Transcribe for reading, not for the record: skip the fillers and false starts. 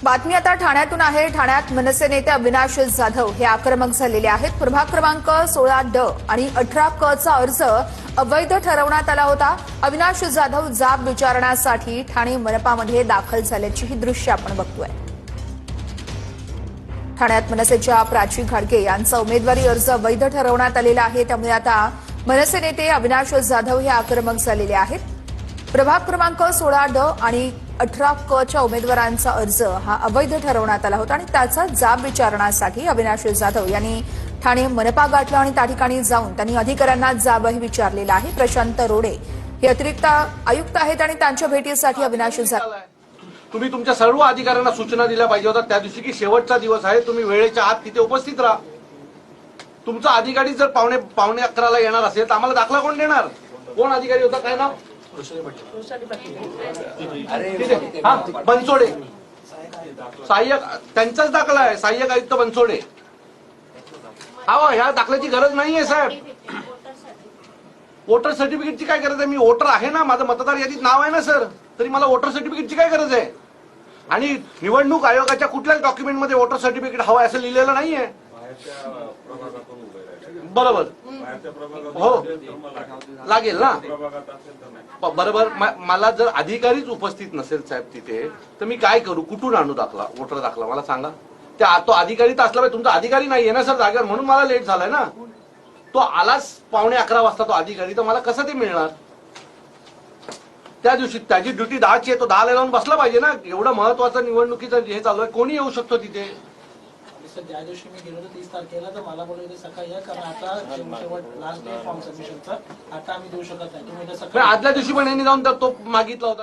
बातमी आता ठाण्यातून आहे। ठाण्यात मनसे नेते अविनाश जाधव हे आक्रमक झालेले आहेत। प्रभाग क्रमांक 16D आणि 18K चा अर्ज अवैध ठरवण्यात आला होता। अविनाश जाधव जाब विचारण्यासाठी ठाणे मनपामध्ये दाखल झाल्याची ही दृश्य आपण बघतोय। ठाण्यात मनसेच्या प्राची घाडगे यांचा उमेदवारी अर्ज अवैध ठरवण्यात आलेला आहे। त्यामुळे आता मनसे नेते अविनाश जाधव हे आक्रमक झालेले आहेत। प्रभाग क्रमांक 16D आणि 18K च्या उमेदवारांचा अर्ज हा अवैध ठरवण्यात आला होता आणि त्याचा जाब विचारण्यासाठी अविनाश जाधव यांनी ठाणे मनपा गाठलं आणि त्या ठिकाणी जाऊन त्यांनी अधिकाऱ्यांना जाबही विचारलेला आहे। प्रशांत रोडे हे अतिरिक्त आयुक्त आहेत आणि त्यांच्या भेटीसाठी अविनाश जाधव तुम्ही तुमच्या सर्व अधिकाऱ्यांना सूचना दिल्या पाहिजे होत्या त्या दिवशी की शेवटचा दिवस आहे, तुम्ही वेळेच्या आत तिथे उपस्थित राहा। तुमचा अधिकारी जर पावणे 11ला येणार असेल तर आम्हाला दाखला कोण देणार? कोण अधिकारी होता, काय नाव? बनसोडे सहाय्यक, त्यांचाच दाखला आहे, सहाय्यक आयुक्त बनसोडे। ह्या दाखल्याची गरज नाहीये साहेब। वोटर सर्टिफिकेटची काय गरज आहे? मी वोटर आहे ना, माझं मतदार यादीत नाव आहे ना सर, तरी मला वोटर सर्टिफिकेटची काय गरज आहे? आणि निवडणूक आयोगाच्या कुठल्याच डॉक्युमेंटमध्ये वोटर सर्टिफिकेट हवं असं लिहिलेलं नाहीये। बरोबर, हो लागेल ना, बरोबर। मला जर अधिकारीच उपस्थित नसेल साहेब तिथे तर मी काय करू? कुठून आणू दाखला, वोटर दाखला? मला सांगा। तो अधिकारी तर असला पाहिजे, तुमचा अधिकारी नाहीये ना सर जागेवर, म्हणून मला लेट झालाय ना। तो आलाच पावणे 11 वाजता तो अधिकारी, तर मला कसं ते मिळणार? त्या दिवशी त्याची ड्युटी 10ची आहे, तो 10ला लावून बसला पाहिजे ना। एवढं महत्वाचं निवडणुकीचं हे चालू आहे, कोणी येऊ शकतो तिथे। ज्या दिवशी मी गेलो 30 तारखेला तर मला बोलले सकाळी या, कारण आता शेवट लास्ट डे फॉर्म सबमिशनचा, आता आम्ही देऊ शकत नाही, तुम्ही आदल्या दिवशी पण यांनी जाऊन तो मागितला होता।